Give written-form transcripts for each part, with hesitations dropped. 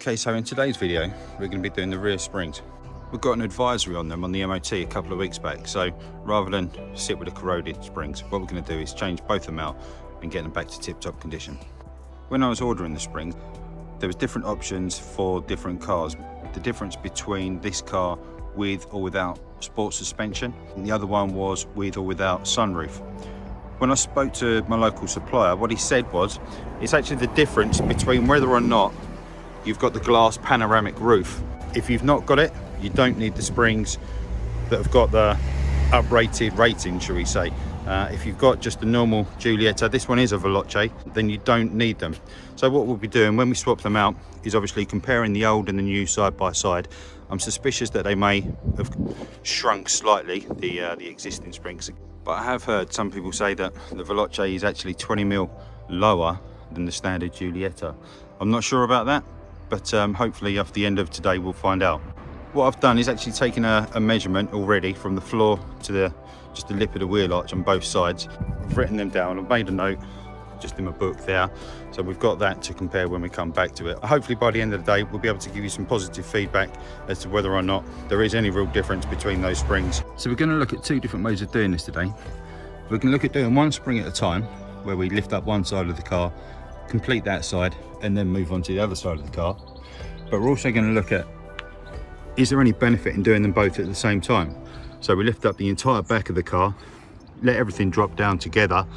Okay, so in today's video, we're going to be doing the rear springs. We've got an advisory on them on the MOT a couple of weeks back, so rather than sit with the corroded springs, what we're going to do is change both of them out and get them back to tip-top condition. When I was ordering the springs, there was different options for different cars. The difference between this car with or without sport suspension, and the other one was with or without sunroof. When I spoke to my local supplier, what he said was, it's actually the difference between whether or not you've got the glass panoramic roof. If you've not got it, you don't need the springs that have got the uprated rating, shall we say. If you've got just a normal Giulietta, this one is a Veloce, then you don't need them. So what we'll be doing when we swap them out is obviously comparing the old and the new side by side. I'm suspicious that they may have shrunk slightly, the existing springs, but I have heard some people say that the Veloce is actually 20mm lower than the standard Giulietta. I'm not sure about that, but hopefully at the end of today we'll find out. What I've done is actually taken a measurement already from the floor to just the lip of the wheel arch on both sides. I've written them down, I've made a note just in my book there, so we've got that to compare when we come back to it. Hopefully by the end of the day we'll be able to give you some positive feedback as to whether or not there is any real difference between those springs. So we're going to look at two different ways of doing this today. We're going to look at doing one spring at a time, where we lift up one side of the car, complete that side, and then move on to the other side of the car. But we're also going to look at, is there any benefit in doing them both at the same time? So we lift up the entire back of the car, let everything drop down together,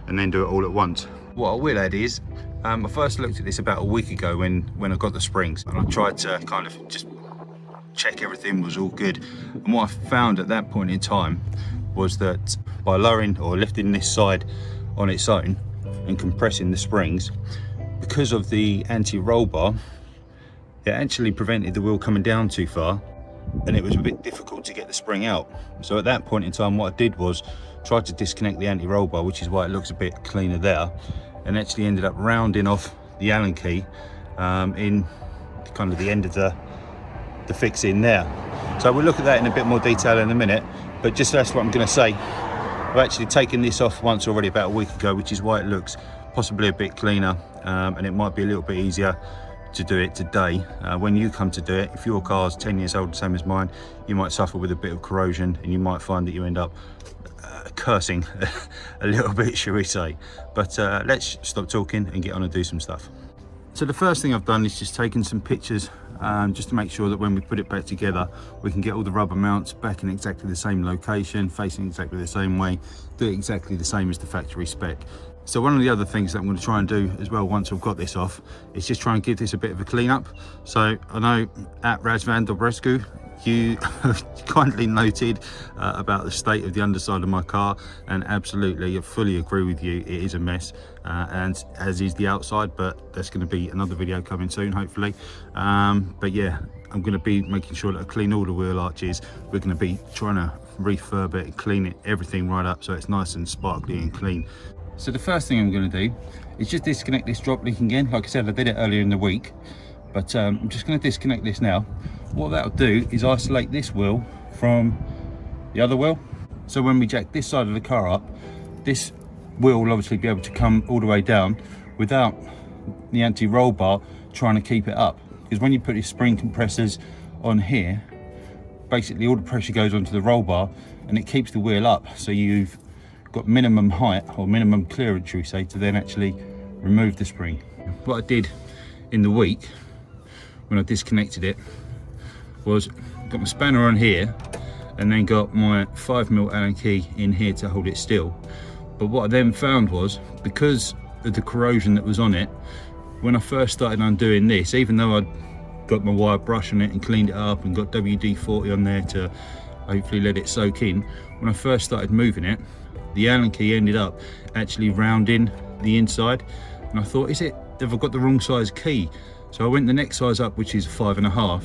and then do it all at once. What I will add is, I first looked at this about a week ago when I got the springs, and I tried to kind of just check everything was all good. And what I found at that point in time was that by lowering or lifting this side on its own and compressing the springs, because of the anti-roll bar, it actually prevented the wheel coming down too far, and it was a bit difficult to get the spring out. So at that point in time, what I did was try to disconnect the anti-roll bar, which is why it looks a bit cleaner there, and actually ended up rounding off the Allen key in kind of the end of the fix in there. So we'll look at that in a bit more detail in a minute, but just that's what I'm going to say. I've actually taken this off once already about a week ago, which is why it looks possibly a bit cleaner, and it might be a little bit easier to do it today. When you come to do it, if your car's 10 years old, the same as mine, you might suffer with a bit of corrosion, and you might find that you end up cursing a little bit, shall we say. But let's stop talking and get on and do some stuff. So the first thing I've done is just taken some pictures just to make sure that when we put it back together, we can get all the rubber mounts back in exactly the same location, facing exactly the same way, do it exactly the same as the factory spec. So one of the other things that I'm going to try and do as well once I've got this off is just try and give this a bit of a clean up. So I know at Razvan Dobrescu, you kindly noted about the state of the underside of my car, and absolutely I fully agree with you, it is a mess, and as is the outside, but there's going to be another video coming soon hopefully. But yeah, I'm going to be making sure that I clean all the wheel arches. We're going to be trying to refurb it and clean it, everything right up so it's nice and sparkly and clean. So the first thing I'm going to do is just disconnect this drop link again. Like I said, I did it earlier in the week, but I'm just going to disconnect this now. What that'll do is isolate this wheel from the other wheel. So when we jack this side of the car up, this wheel will obviously be able to come all the way down without the anti-roll bar trying to keep it up. Because when you put your spring compressors on here, basically all the pressure goes onto the roll bar and it keeps the wheel up. So you've got minimum height or minimum clearance, should we say, to then actually remove the spring. What I did in the week when I disconnected it was got my spanner on here and then got my 5mm Allen key in here to hold it still. But what I then found was, because of the corrosion that was on it, when I first started undoing this, even though I'd got my wire brush on it and cleaned it up and got WD-40 on there to hopefully let it soak in, when I first started moving it, the Allen key ended up actually rounding the inside, and I thought, have I got the wrong size key? So I went the next size up, which is 5.5,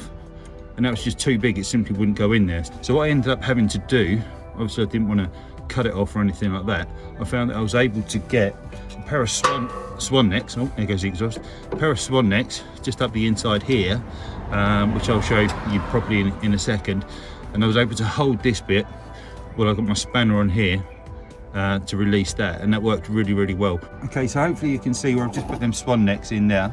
and that was just too big, it simply wouldn't go in there. So what I ended up having to do, obviously I didn't want to cut it off or anything like that, I found that I was able to get a pair of swan necks, oh there goes the exhaust, a pair of swan necks just up the inside here, which I'll show you properly in a second, and I was able to hold this bit while I got my spanner on here to release that, and that worked really well. Okay, so hopefully you can see where I've just put them swan necks in there.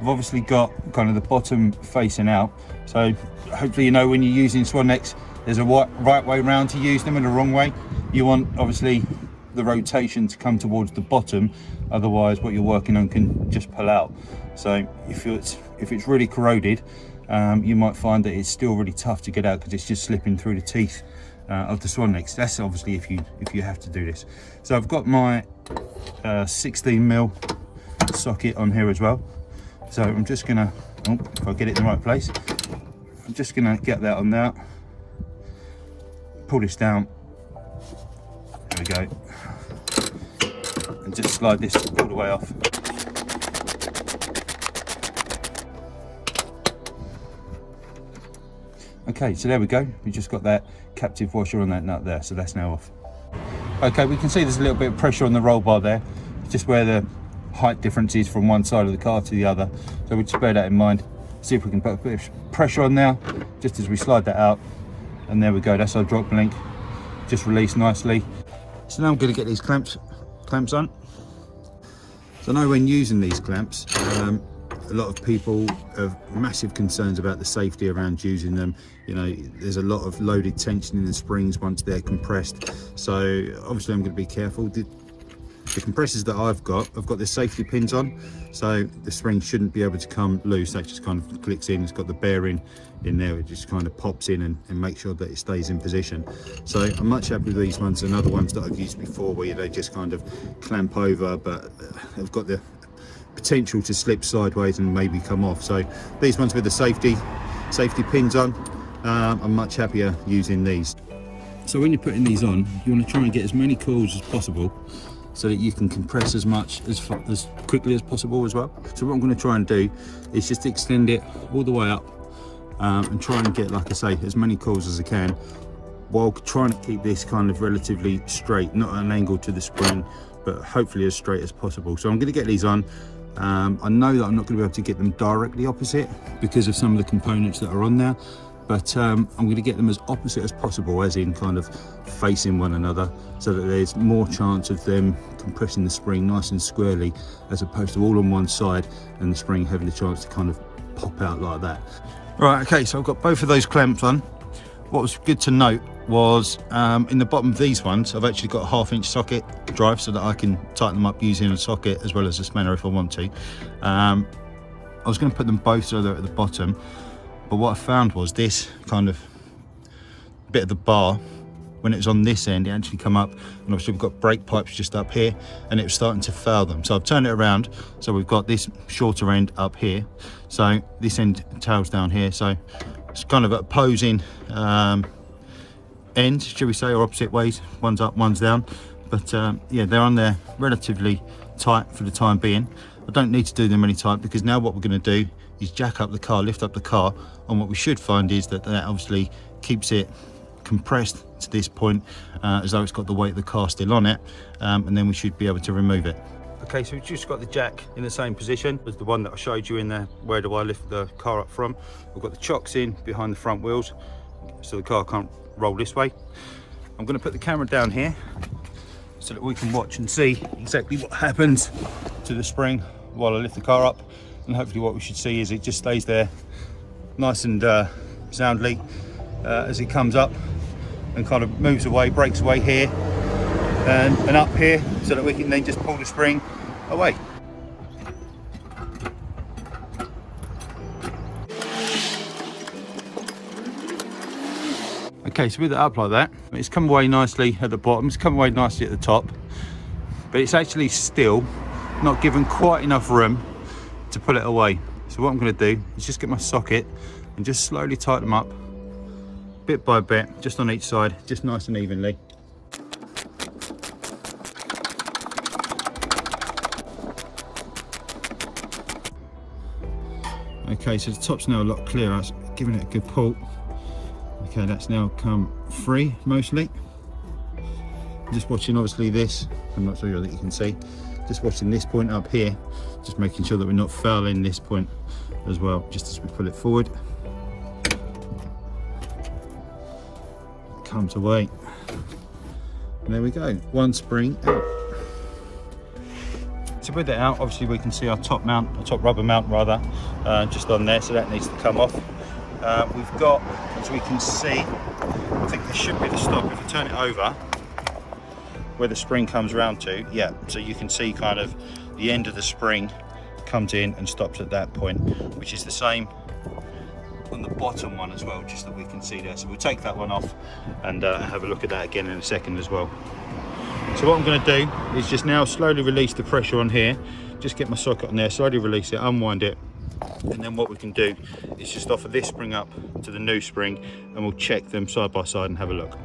I've obviously got kind of the bottom facing out, so hopefully you know when you're using swan necks, there's a right way round to use them and a wrong way. You want obviously the rotation to come towards the bottom, otherwise what you're working on can just pull out. So if it's really corroded, you might find that it's still really tough to get out because it's just slipping through the teeth of the swan necks. That's obviously if you have to do this. So I've got my 16mm socket on here as well. So I'm just gonna, if I get it in the right place, I'm just gonna get that on there, pull this down, there we go, and just slide this all the way off. Okay, so there we go, we just got that captive washer on that nut there, so that's now off. Okay, we can see there's a little bit of pressure on the roll bar there, just where the height difference is from one side of the car to the other, so we just bear that in mind. See if we can put a bit of pressure on now just as we slide that out, and there we go, that's our drop link just released nicely. So now I'm going to get these clamps on. So I know when using these clamps, a lot of people have massive concerns about the safety around using them. You know, there's a lot of loaded tension in the springs once they're compressed, so obviously I'm going to be careful. The compressors that I've got the safety pins on, so the spring shouldn't be able to come loose. That just kind of clicks in. It's got the bearing in there, it just kind of pops in and makes sure that it stays in position. So I'm much happier with these ones than other ones that I've used before, where they just kind of clamp over, but have got the potential to slip sideways and maybe come off. So these ones with the safety pins on, I'm much happier using these. So when you're putting these on, you want to try and get as many coils as possible, so that you can compress as quickly as possible as well. So what I'm going to try and do is just extend it all the way up and try and get, like I say, as many coils as I can, while trying to keep this kind of relatively straight, not at an angle to the spring, but hopefully as straight as possible. So I'm going to get these on. I know that I'm not going to be able to get them directly opposite because of some of the components that are on there, but I'm going to get them as opposite as possible, as in kind of facing one another, so that there's more chance of them compressing the spring nice and squarely, as opposed to all on one side and the spring having a chance to kind of pop out like that. Right, okay, so I've got both of those clamps on. What was good to note was in the bottom of these ones, I've actually got a 1/2-inch socket drive so that I can tighten them up using a socket as well as a spanner if I want to. I was going to put them both so they're at the bottom, but what I found was this kind of bit of the bar, when it was on this end, it actually come up, and obviously we've got brake pipes just up here, and it was starting to foul them. So I've turned it around, so we've got this shorter end up here, so this end tails down here, so it's kind of an opposing end, should we say, or opposite ways, one's up, one's down, but yeah, they're on there relatively tight for the time being. I don't need to do them any tight, because now what we're going to do is jack up the car, lift up the car, and what we should find is that obviously keeps it compressed to this point, as though it's got the weight of the car still on it, and then we should be able to remove it. Okay, so we've just got the jack in the same position as the one that I showed you in there. Where do I lift the car up from? We've got the chocks in behind the front wheels, so the car can't roll this way. I'm going to put the camera down here so that we can watch and see exactly what happens to the spring while I lift the car up, and hopefully what we should see is it just stays there nice and soundly as it comes up, and kind of moves away, breaks away here and up here, so that we can then just pull the spring away. Okay, so with it up like that, it's come away nicely at the bottom, it's come away nicely at the top, but it's actually still not given quite enough room to pull it away. So what I'm going to do is just get my socket and just slowly tighten them up, bit by bit, just on each side, just nice and evenly. Okay, so the top's now a lot clearer, so giving it a good pull. Okay, that's now come free mostly. Just watching obviously this, I'm not sure that you can see, just watching this point up here, just making sure that we're not fouling this point as well, just as we pull it forward. Comes away, and there we go, one spring out. So with it out, obviously we can see our top rubber mount rather, just on there, so that needs to come off. We've got, as we can see, I think this should be the stop. If you turn it over, where the spring comes round to, yeah, so you can see kind of the end of the spring comes in and stops at that point, which is the same on the bottom one as well, just that we can see there. So we'll take that one off and have a look at that again in a second as well. So what I'm going to do is just now slowly release the pressure on here, just get my socket on there, slowly release it, unwind it, and then what we can do is just offer this spring up to the new spring, and we'll check them side by side and have a look.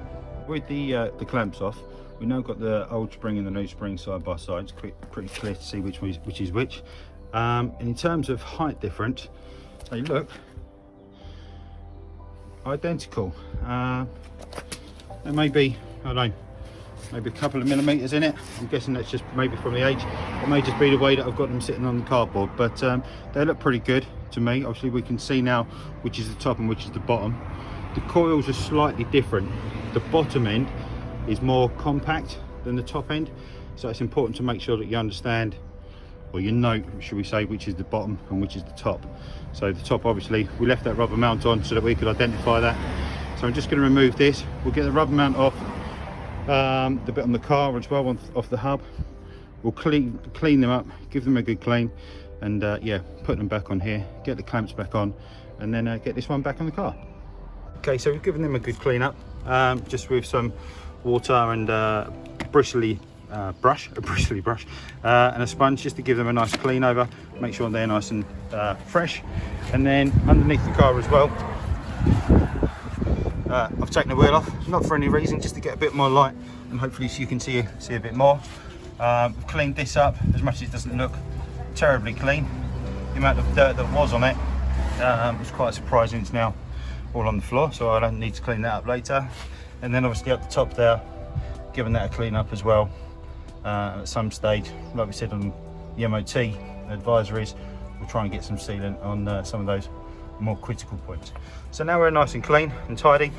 With the clamps off, we've now got the old spring and the new spring side by side. It's pretty clear to see which is which. And in terms of height difference, they look identical. There may be, I don't know, maybe a couple of millimeters in it. I'm guessing that's just maybe from the age. It may just be the way that I've got them sitting on the cardboard, but they look pretty good to me. Obviously we can see now which is the top and which is the bottom. The coils are slightly different. The bottom end is more compact than the top end, so it's important to make sure that you understand, or you note, should we say, which is the bottom and which is the top. So the top, obviously we left that rubber mount on so that we could identify that. So I'm just going to remove this. We'll get the rubber mount off, the bit on the car as well, off the hub. We'll clean them up, give them a good clean, and yeah, put them back on here, get the clamps back on, and then get this one back on the car. Okay, so we've given them a good clean up, just with some water and a bristly brush and a sponge, just to give them a nice clean over, make sure they're nice and fresh. And then underneath the car as well, I've taken the wheel off, not for any reason, just to get a bit more light, and hopefully so you can see a bit more. We've cleaned this up as much as it doesn't look terribly clean. The amount of dirt that was on it was quite surprising. It's now all on the floor, so I don't need to clean that up later. And then obviously up the top there, giving that a clean up as well. At some stage, like we said on the MOT advisories, we'll try and get some sealant on some of those more critical points. So now we're nice and clean and tidy.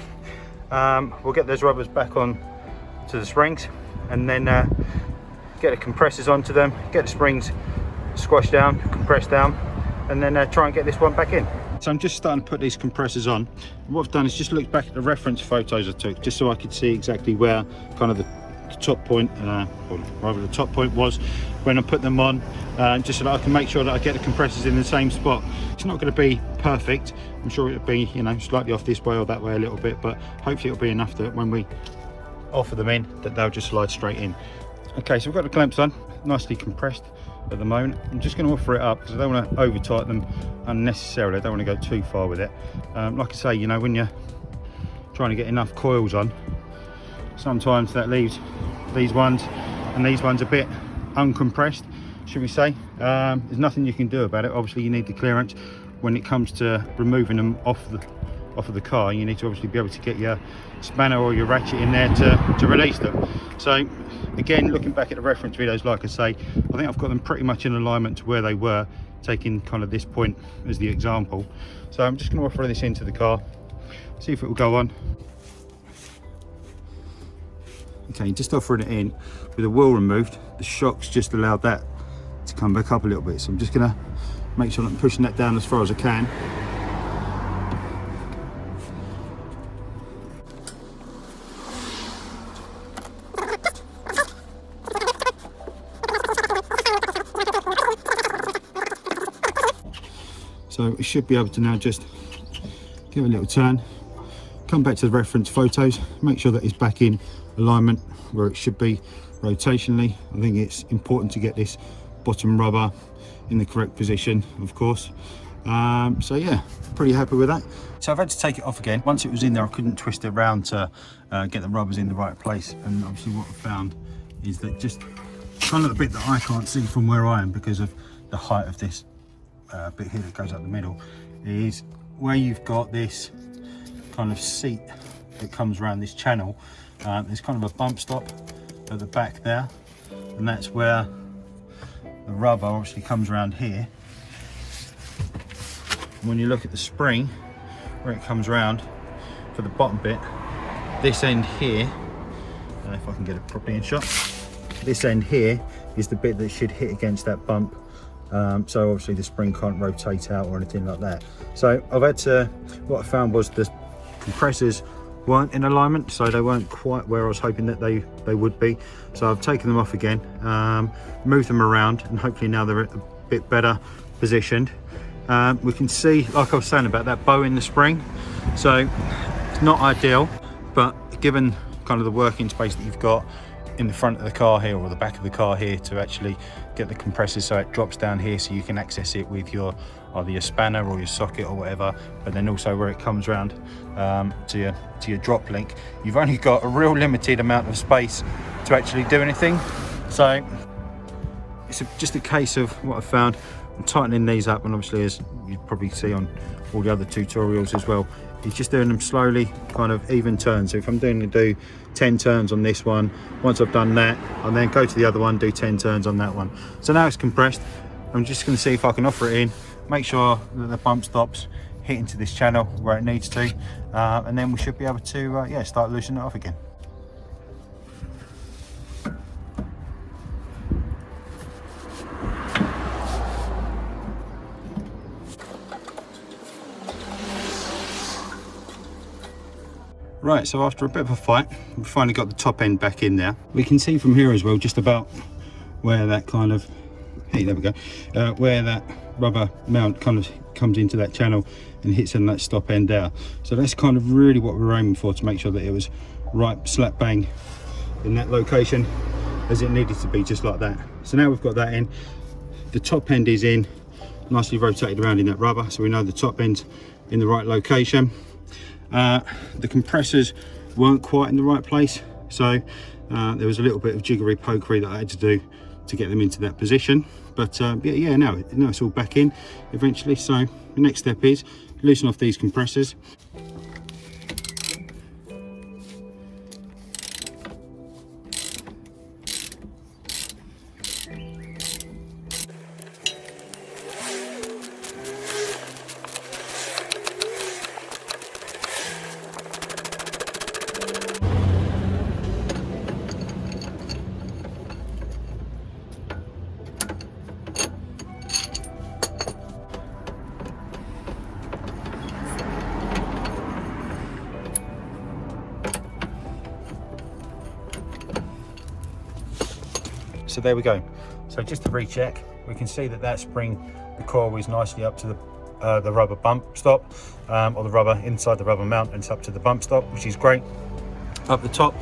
We'll get those rubbers back on to the springs, and then get the compressors onto them, get the springs squashed down, compressed down, and then try and get this one back in. So I'm just starting to put these compressors on. What I've done is just looked back at the reference photos I took, just so I could see exactly where kind of the top point, or rather the top point was when I put them on, just so that I can make sure that I get the compressors in the same spot. It's not going to be perfect. I'm sure it'll be, you know, slightly off this way or that way a little bit, but hopefully it'll be enough that when we offer them in, that they'll just slide straight in. Okay, so we've got the clamps on, nicely compressed at the moment. I'm just going to offer it up because I don't want to over tighten them unnecessarily. I don't want to go too far with it. Like I say, you know, when you're trying to get enough coils on, sometimes that leaves these ones and these ones a bit uncompressed, should we say. There's nothing you can do about it. Obviously you need the clearance when it comes to removing them off of the car. You need to obviously be able to get your spanner or your ratchet in there to release them. So again, looking back at the reference videos, like I say, I think I've got them pretty much in alignment to where they were, taking kind of this point as the example. So I'm just going to offer this into the car, see if it will go on. Okay, just offering it in with the wheel removed, the shocks just allowed that to come back up a little bit. So I'm just going to make sure that I'm pushing that down as far as I can. So we should be able to now just give it a little turn, come back to the reference photos, make sure that it's back in alignment where it should be rotationally. I think it's important to get this bottom rubber in the correct position, of course. So yeah, pretty happy with that. So I've had to take it off again. Once it was in there, I couldn't twist it around to get the rubbers in the right place. And obviously what I found is that just kind of the bit that I can't see from where I am because of the height of this bit here that goes up the middle, is where you've got this kind of seat that comes around this channel. There's kind of a bump stop at the back there, and that's where the rubber obviously comes around here. When you look at the spring where it comes around for the bottom bit, this end here, if I can get it properly in shot, this end here is the bit that should hit against that bump. So obviously the spring can't rotate out or anything like that. So I've had to, what I found was the compressors weren't in alignment, so they weren't quite where I was hoping that they would be. So I've taken them off again, moved them around, and hopefully now they're a bit better positioned. We can see, like I was saying about that bow in the spring, so it's not ideal, but given kind of the working space that you've got in the front of the car here or the back of the car here to actually get the compressors so it drops down here so you can access it with your either your spanner or your socket or whatever, but then also where it comes round to your drop link, you've only got a real limited amount of space to actually do anything. So it's just a case of what I found. I'm tightening these up, and obviously, as you probably see on all the other tutorials as well, it's just doing them slowly, kind of even turns. So if I'm do 10 turns on this one, once I've done that, I'll then go to the other one, do 10 turns on that one. So now it's compressed. I'm just going to see if I can offer it in, make sure that the bump stops, hit into this channel where it needs to, and then we should be able to yeah, start loosening it off again. Right, so after a bit of a fight, we've finally got the top end back in there. We can see from here as well, just about where that kind of, hey, there we go, where that rubber mount kind of comes into that channel and hits on that stop end there. So that's kind of really what we're aiming for, to make sure that it was right slap bang in that location as it needed to be, just like that. So now we've got that in, the top end is in, nicely rotated around in that rubber, so we know the top end's in the right location. The compressors weren't quite in the right place, so there was a little bit of jiggery pokery that I had to do to get them into that position, but yeah, now it's all back in eventually. So the next step is loosen off these compressors. So there we go. So just to recheck, we can see that spring, the coil is nicely up to the rubber bump stop, or the rubber inside the rubber mount, and it's up to the bump stop, which is great. Up the top,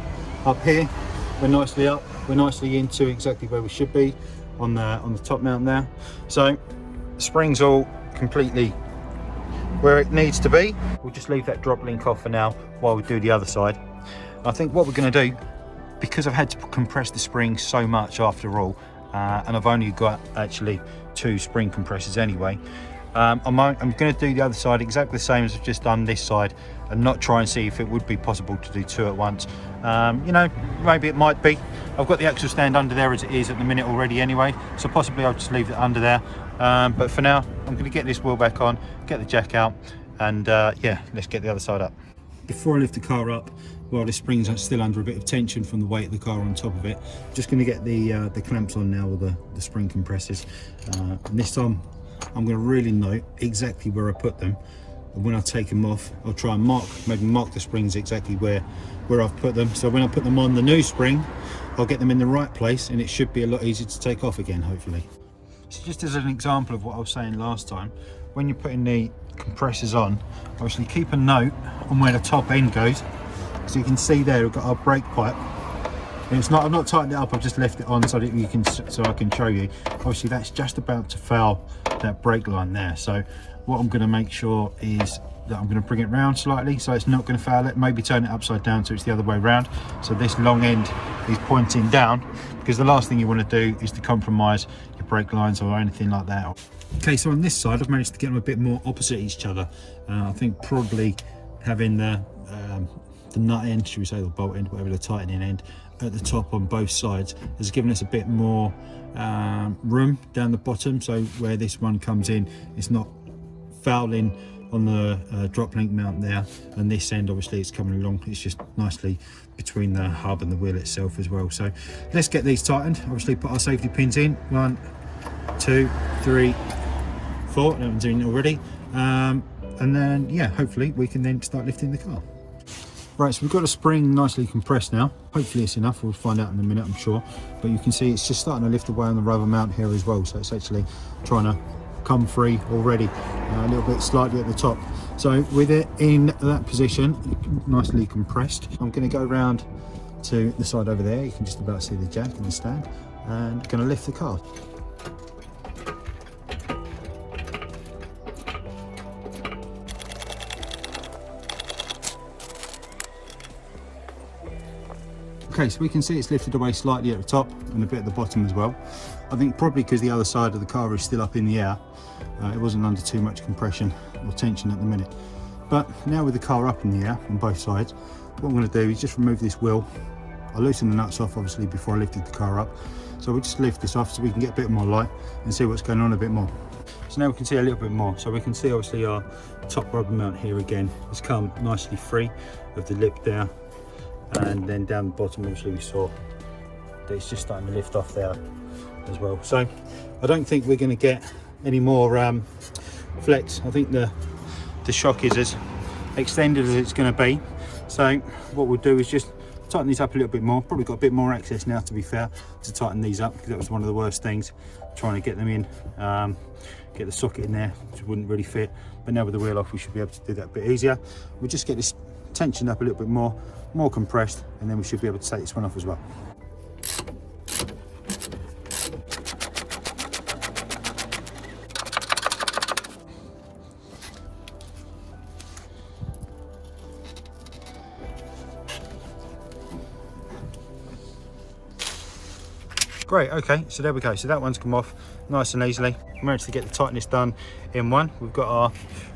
up here, we're nicely up. We're nicely into exactly where we should be on the top mount there. So the spring's all completely where it needs to be. We'll just leave that drop link off for now while we do the other side. I think what we're going to do, because I've had to compress the spring so much after all, and I've only got actually 2 spring compressors anyway, I'm going to do the other side exactly the same as I've just done this side, and not try and see if it would be possible to do 2 at once. You know, maybe it might be. I've got the axle stand under there as it is at the minute already anyway, so possibly I'll just leave it under there. But for now, I'm going to get this wheel back on, get the jack out, and yeah, let's get the other side up. Before I lift the car up, while the springs are still under a bit of tension from the weight of the car on top of it, I'm just going to get the clamps on now, or the spring compressors. And this time I'm going to really note exactly where I put them, and when I take them off, I'll try and maybe mark the springs exactly where I've put them, so when I put them on the new spring, I'll get them in the right place, and it should be a lot easier to take off again, hopefully. So just as an example of what I was saying last time, when you're putting the compressors on, obviously keep a note on where the top end goes. So you can see there we've got our brake pipe, and it's not, I've not tightened it up, I've just left it on so that you can, so I can show you. Obviously that's just about to foul that brake line there, so what I'm going to make sure is that I'm going to bring it round slightly so it's not going to foul it, maybe turn it upside down so it's the other way around, so this long end is pointing down, because the last thing you want to do is to compromise your brake lines or anything like that. Okay, so on this side I've managed to get them a bit more opposite each other. I think probably having the nut end, should we say, the bolt end, whatever, the tightening end at the top on both sides has given us a bit more room down the bottom, so where this one comes in, it's not fouling on the drop link mount there, and this end obviously it's coming along, it's just nicely between the hub and the wheel itself as well. So let's get these tightened. Obviously put our safety pins in, 1, 2, 3, 4, that one's in already, and then yeah, hopefully we can then start lifting the car. Right, so we've got a spring nicely compressed now. Hopefully it's enough, we'll find out in a minute, I'm sure. But you can see it's just starting to lift away on the rubber mount here as well. So it's actually trying to come free already, a little bit slightly at the top. So with it in that position, nicely compressed, I'm going to go around to the side over there. You can just about see the jack and the stand, and going to lift the car. Okay, so we can see it's lifted away slightly at the top and a bit at the bottom as well. I think probably because the other side of the car is still up in the air, it wasn't under too much compression or tension at the minute. But now with the car up in the air on both sides, what I'm going to do is just remove this wheel. I loosened the nuts off obviously before I lifted the car up. So we'll just lift this off so we can get a bit more light and see what's going on a bit more. So now we can see a little bit more. So we can see obviously our top rubber mount here again has come nicely free of the lip there. And then down the bottom obviously we saw that it's just starting to lift off there as well. So I don't think we're going to get any more flex. I think the shock is as extended as it's going to be. So what we'll do is just tighten these up a little bit more. Probably got a bit more access now, to be fair, to tighten these up, because that was one of the worst things, trying to get them in, get the socket in there, which wouldn't really fit. But now with the wheel off, we should be able to do that a bit easier. We'll just get this tensioned up a little bit more compressed, and then we should be able to take this one off as well. Great, okay, so there we go. So that one's come off nice and easily. Managed to get the tightness done in one. We've got our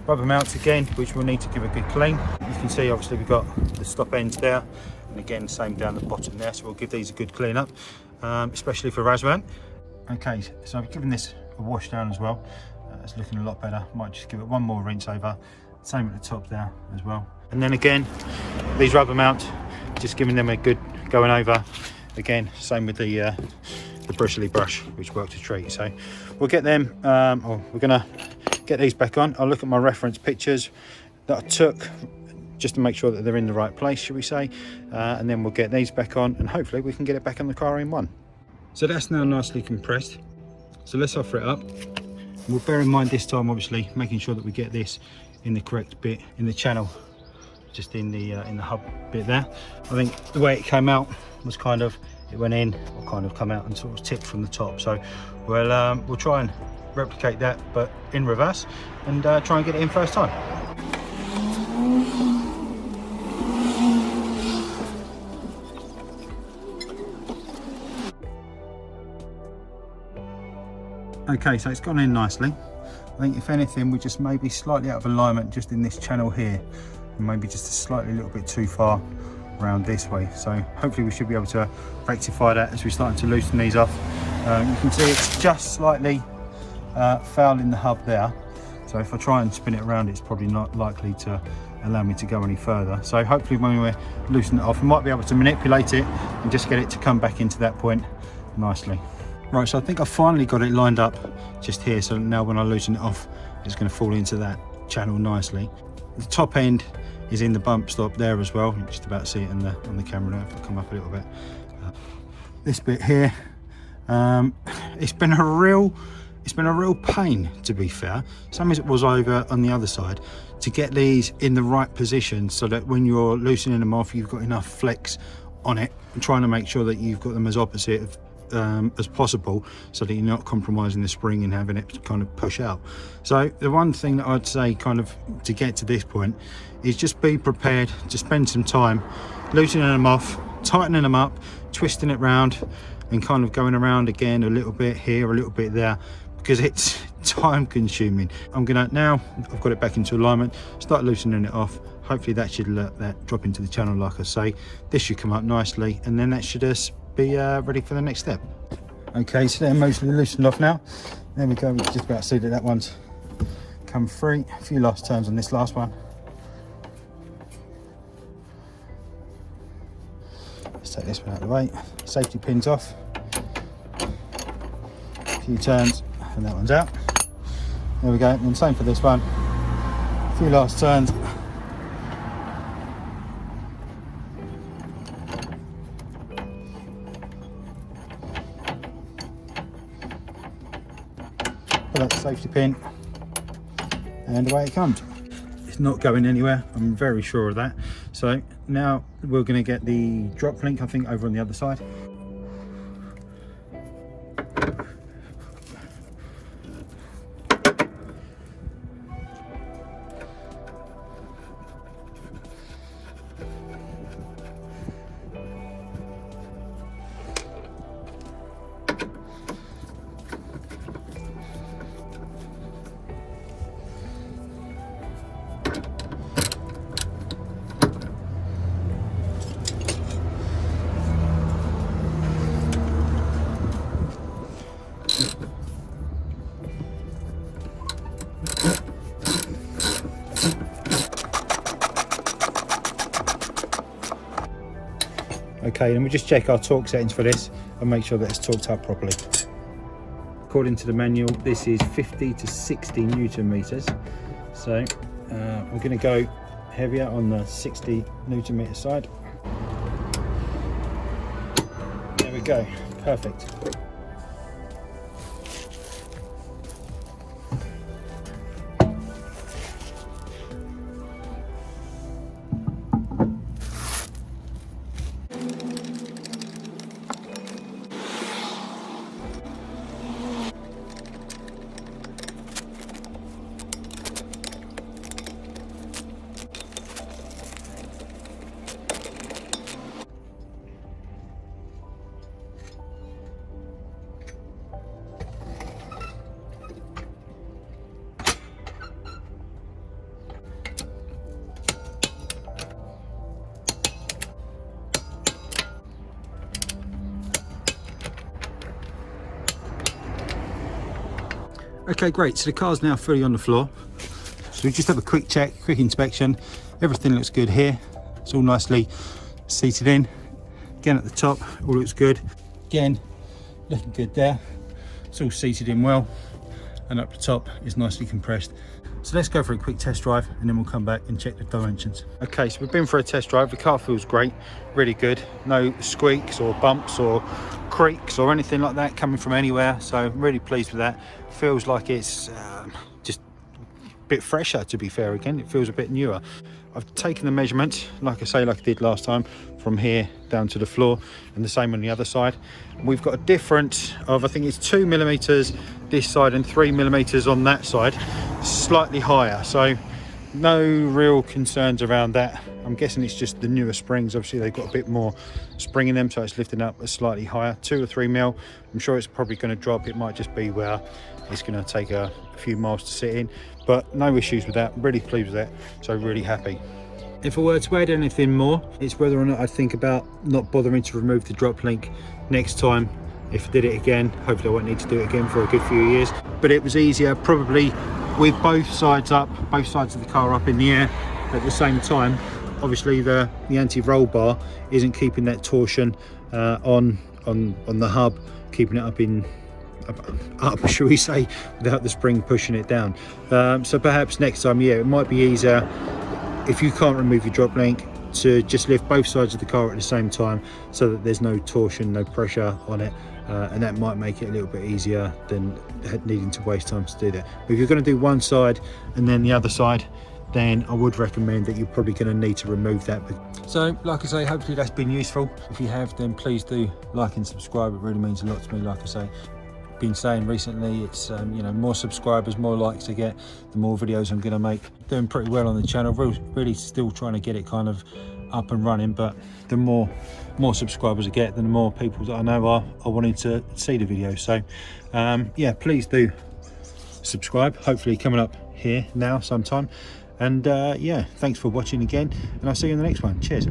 rubber mounts again, which we'll need to give a good clean. You can see obviously we've got the stop ends there, and again same down the bottom there, so we'll give these a good clean up, especially for Razvan. Okay, so I've given this a wash down as well. It's looking a lot better. Might just give it one more rinse over, same at the top there as well. And then again, these rubber mounts, just giving them a good going over. Again, same with the bristly brush, which worked a treat. So we'll get them, we're gonna get these back on. I'll look at my reference pictures that I took just to make sure that they're in the right place, should we say, and then we'll get these back on, and hopefully we can get it back on the car in one. So that's now nicely compressed. So let's offer it up. We'll bear in mind this time, obviously, making sure that we get this in the correct bit in the channel, just in the hub bit there. I think the way it came out was kind of, it went in or kind of come out and sort of tipped from the top. So we'll try and replicate that, but in reverse, and try and get it in first time. Okay, so it's gone in nicely. I think if anything, we just maybe slightly out of alignment just in this channel here, and maybe just a slightly little bit too far around this way. So hopefully we should be able to rectify that as we're starting to loosen these off. You can see it's just slightly foul in the hub there. So if I try and spin it around, it's probably not likely to allow me to go any further. So hopefully when we loosen it off, we might be able to manipulate it and just get it to come back into that point nicely. Right, so I think I finally got it lined up just here. So now when I loosen it off, it's going to fall into that channel nicely. The top end is in the bump stop there as well. You can just about see it on the camera now if I come up a little bit. This bit here, it's been a real pain, to be fair, same as it was over on the other side, to get these in the right position so that when you're loosening them off, you've got enough flex on it, and trying to make sure that you've got them as opposite as possible, so that you're not compromising the spring and having it kind of push out. So the one thing that I'd say kind of to get to this point is just be prepared to spend some time loosening them off, tightening them up, twisting it round, and kind of going around again a little bit here, a little bit there, because it's time consuming. I'm gonna, now I've got it back into alignment, start loosening it off. Hopefully that should let that drop into the channel, like I say. This should come up nicely, and then that should just be ready for the next step. Okay, so they're mostly loosened off now. There we go, we can just about see that that one's come free. A few last turns on this last one. Let's take this one out of the way. Safety pins off. A few turns and that one's out. There we go, and same for this one. A few last turns. Pull out the safety pin and away it comes. It's not going anywhere, I'm very sure of that. So now we're going to get the drop link, I think, over on the other side. Okay, and we just check our torque settings for this and make sure that it's torqued up properly. According to the manual, this is 50 to 60 Newton meters. So we're going to go heavier on the 60 Newton meter side. There we go, perfect. Okay, great, so the car's now fully on the floor. So we just have a quick check, quick inspection. Everything looks good here. It's all nicely seated in. Again at the top, all looks good. Again, looking good there. It's all seated in well. And up the top is nicely compressed. So let's go for a quick test drive and then we'll come back and check the dimensions. Okay, so we've been for a test drive. The car feels great, really good. No squeaks or bumps or creaks or anything like that coming from anywhere. So I'm really pleased with that. Feels like it's just a bit fresher, to be fair. Again, it feels a bit newer. I've taken the measurement, like I say, like I did last time, from here down to the floor, and the same on the other side. We've got a difference of, I think it's 2 millimeters this side and 3 millimeters on that side, slightly higher. So no real concerns around that. I'm guessing it's just the newer springs. Obviously they've got a bit more spring in them, so it's lifting up a slightly higher, 2 or 3 mil. I'm sure it's probably going to drop. It might just be where it's going to take a few miles to sit in, but no issues with that. Really pleased with that, so really happy. If I were to add anything more, it's whether or not I'd think about not bothering to remove the drop link next time. If I did it again, hopefully I won't need to do it again for a good few years. But it was easier probably with both sides up, both sides of the car up in the air at the same time. Obviously the anti-roll bar isn't keeping that torsion on the hub, keeping it up, shall we say, without the spring pushing it down. So perhaps next time, yeah, it might be easier, if you can't remove your drop link, to just lift both sides of the car at the same time so that there's no torsion, no pressure on it, and that might make it a little bit easier than needing to waste time to do that. But if you're going to do one side and then the other side, then I would recommend that you're probably going to need to remove that. So like I say, hopefully that's been useful. If you have, then please do like and subscribe. It really means a lot to me. Like I say, been saying recently, it's you know, more subscribers, more likes I get, the more videos I'm going to make. Doing pretty well on the channel, really still trying to get it kind of up and running, but the more subscribers I get, then the more people that I know are wanting to see the videos. So yeah, please do subscribe, hopefully coming up here now sometime. And yeah, thanks for watching again, and I'll see you in the next one. Cheers.